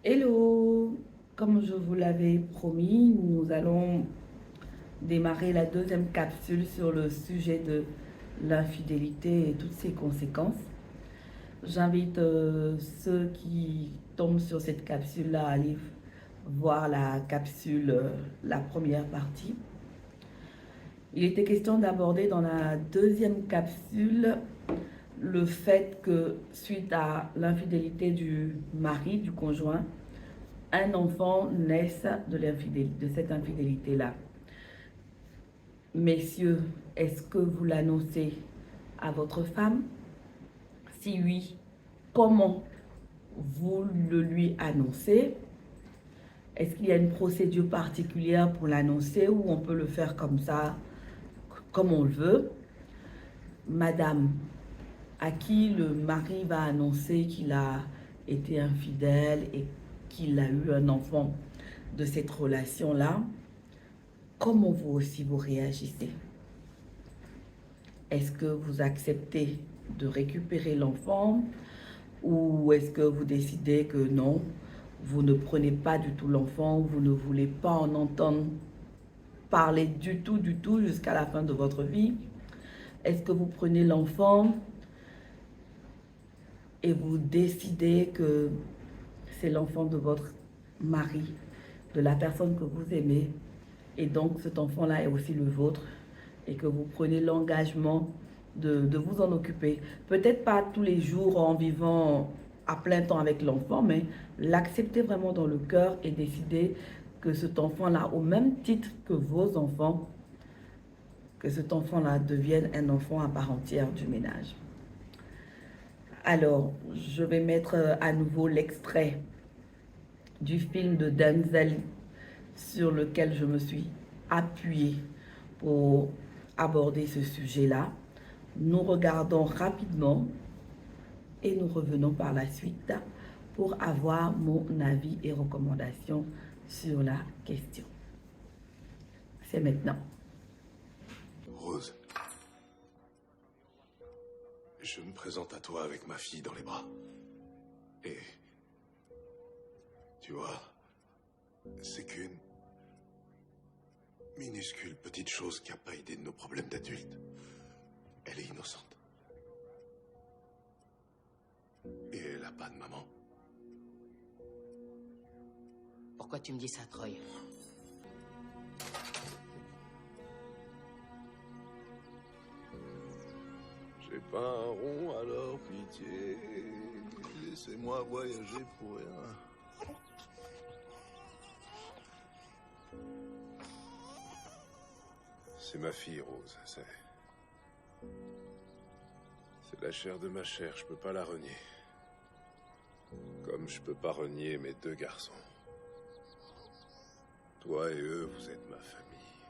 Hello, comme je vous l'avais promis, nous allons démarrer la deuxième capsule sur le sujet de l'infidélité et toutes ses conséquences. J'invite ceux qui tombent sur cette capsule-là à aller voir la capsule, la première partie. Il était question d'aborder dans la deuxième capsule le fait que suite à l'infidélité du mari, du conjoint, un enfant naisse de cette infidélité-là. Messieurs, est-ce que vous l'annoncez à votre femme? Si oui, comment vous le lui annoncez? Est-ce qu'il y a une procédure particulière pour l'annoncer ou on peut le faire comme ça, comme on le veut? Madame, à qui le mari va annoncer qu'il a été infidèle et qu'il a eu un enfant de cette relation-là, comment vous aussi vous réagissez? Est-ce que vous acceptez de récupérer l'enfant ou est-ce que vous décidez que non, vous ne prenez pas du tout l'enfant, vous ne voulez pas en entendre parler du tout jusqu'à la fin de votre vie? Est-ce que vous prenez l'enfant et vous décidez que c'est l'enfant de votre mari, de la personne que vous aimez, et donc cet enfant-là est aussi le vôtre, et que vous prenez l'engagement de vous en occuper. Peut-être pas tous les jours en vivant à plein temps avec l'enfant, mais l'accepter vraiment dans le cœur et décider que cet enfant-là, au même titre que vos enfants, que cet enfant-là devienne un enfant à part entière du ménage. Alors, je vais mettre à nouveau l'extrait du film de Denzel sur lequel je me suis appuyée pour aborder ce sujet-là. Nous regardons rapidement et nous revenons par la suite pour avoir mon avis et recommandations sur la question. C'est maintenant. Rose, je me présente à toi avec ma fille dans les bras. Et tu vois, c'est qu'une minuscule petite chose qui n'a pas idée de nos problèmes d'adultes. Elle est innocente. Et elle n'a pas de maman. Pourquoi tu me dis ça, Troy? J'ai pas un rond, alors pitié. Laissez-moi voyager pour rien. C'est ma fille, Rose, c'est la chair de ma chair, je peux pas la renier. Comme je peux pas renier mes deux garçons. Toi et eux, vous êtes ma famille.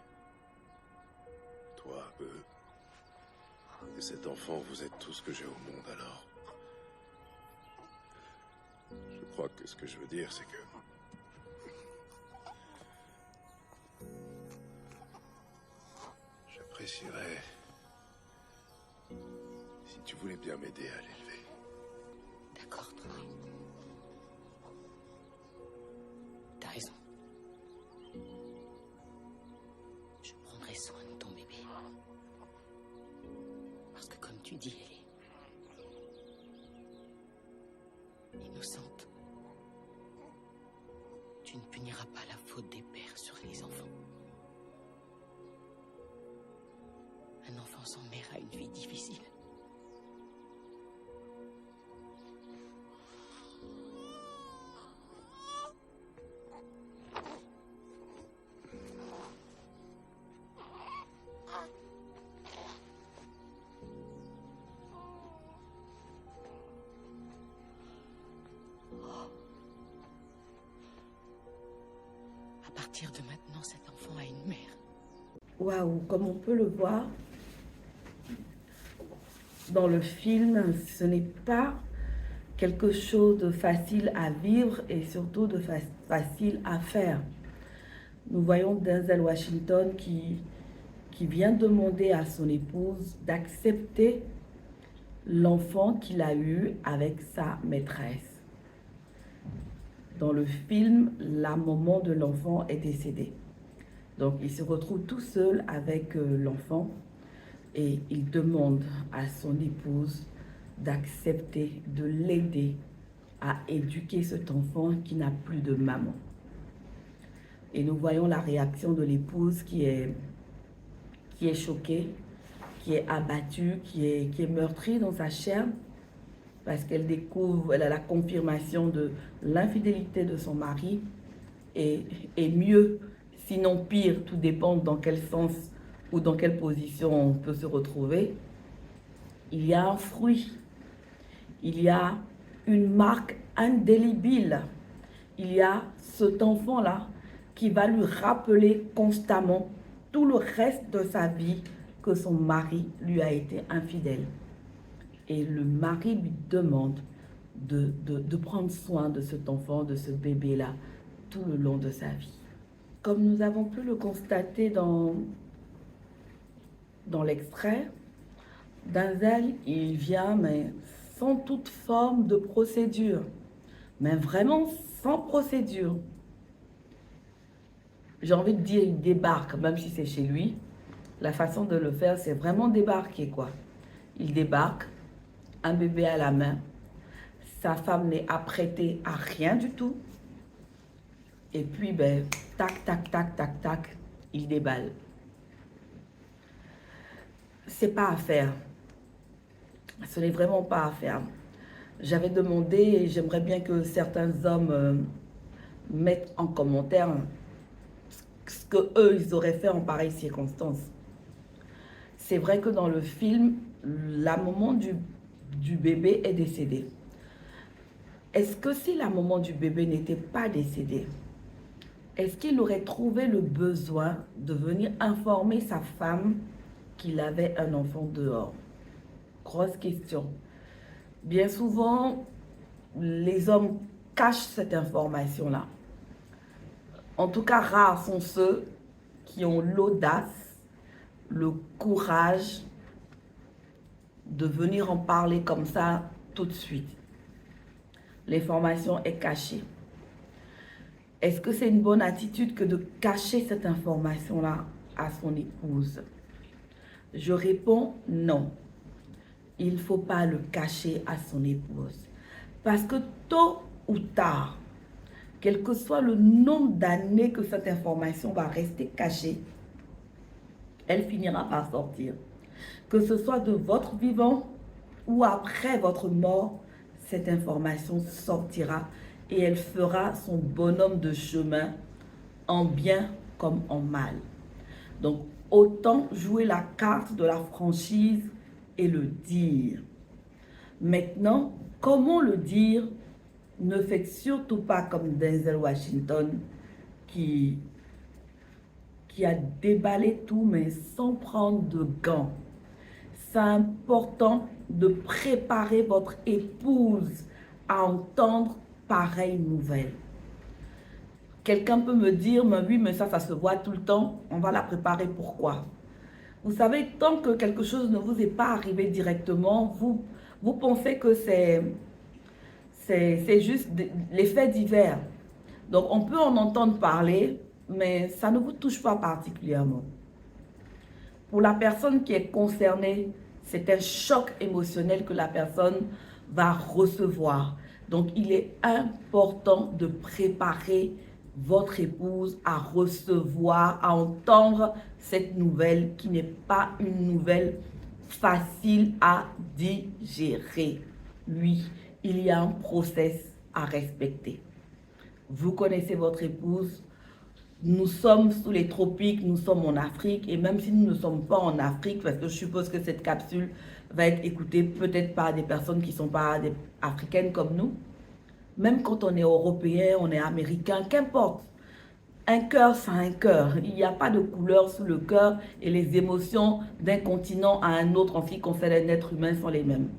Toi, eux. Et cet enfant, vous êtes tout ce que j'ai au monde, alors. Je crois que ce que je veux dire, c'est que... j'apprécierais si tu voulais bien m'aider à l'élever. D'accord, Troy. T'as raison. Je prendrai soin de ton bébé. Parce que comme tu dis, elle est innocente. Tu ne puniras pas la faute des pères sur les enfants. Un enfant sans mère a une vie difficile. À partir de maintenant, cet enfant a une mère. Waouh, comme on peut le voir dans le film, ce n'est pas quelque chose de facile à vivre et surtout de facile à faire. Nous voyons Denzel Washington qui vient demander à son épouse d'accepter l'enfant qu'il a eu avec sa maîtresse. Dans le film, la maman de l'enfant est décédée. Donc, il se retrouve tout seul avec l'enfant et il demande à son épouse d'accepter, de l'aider à éduquer cet enfant qui n'a plus de maman. Et nous voyons la réaction de l'épouse qui est choquée, qui est abattue, qui est meurtrie dans sa chair, parce qu'elle découvre, elle a la confirmation de l'infidélité de son mari, et mieux, sinon pire, tout dépend dans quel sens ou dans quelle position on peut se retrouver. Il y a un fruit, il y a une marque indélébile, il y a cet enfant-là qui va lui rappeler constamment tout le reste de sa vie que son mari lui a été infidèle. Et le mari lui demande de prendre soin de cet enfant, de ce bébé-là, tout le long de sa vie. Comme nous avons pu le constater dans l'extrait, Denzel, il vient, mais sans toute forme de procédure. Mais vraiment sans procédure. J'ai envie de dire, il débarque, même si c'est chez lui. La façon de le faire, c'est vraiment débarquer, quoi. Il débarque, un bébé à la main. Sa femme n'est apprêtée à rien du tout. Et puis, ben, tac, tac, tac, tac, tac, il déballe. C'est pas à faire. Ce n'est vraiment pas à faire. J'avais demandé, et j'aimerais bien que certains hommes mettent en commentaire ce qu'eux, ils auraient fait en pareille circonstance. C'est vrai que dans le film, la maman du bébé est décédée. Est-ce que si la maman du bébé n'était pas décédée, est-ce qu'il aurait trouvé le besoin de venir informer sa femme qu'il avait un enfant dehors? Grosse question. Bien souvent, les hommes cachent cette information-là. En tout cas, rares sont ceux qui ont l'audace, le courage de venir en parler comme ça tout de suite. L'information est cachée. Est-ce que c'est une bonne attitude que de cacher cette information-là à son épouse? Je réponds non. Il ne faut pas le cacher à son épouse. Parce que tôt ou tard, quel que soit le nombre d'années que cette information va rester cachée, elle finira par sortir. Que ce soit de votre vivant ou après votre mort, cette information sortira et elle fera son bonhomme de chemin en bien comme en mal. Donc, autant jouer la carte de la franchise et le dire. Maintenant, comment le dire? Ne faites surtout pas comme Denzel Washington qui a déballé tout mais sans prendre de gants. C'est important de préparer votre épouse à entendre pareille nouvelle. Quelqu'un peut me dire, mais oui, mais ça se voit tout le temps. On va la préparer, pourquoi? Vous savez, tant que quelque chose ne vous est pas arrivé directement, vous pensez que c'est juste les faits divers. Donc, on peut en entendre parler, mais ça ne vous touche pas particulièrement. Pour la personne qui est concernée, c'est un choc émotionnel que la personne va recevoir. Donc, il est important de préparer votre épouse à recevoir, à entendre cette nouvelle qui n'est pas une nouvelle facile à digérer. Oui, il y a un process à respecter. Vous connaissez votre épouse. Nous sommes sous les tropiques, nous sommes en Afrique. Et même si nous ne sommes pas en Afrique, parce que je suppose que cette capsule va être écoutée peut-être par des personnes qui ne sont pas des africaines comme nous. Même quand on est européen, on est américain, qu'importe. Un cœur, c'est un cœur. Il n'y a pas de couleur sous le cœur et les émotions d'un continent à un autre en ce qui concerne un être humain sont les mêmes.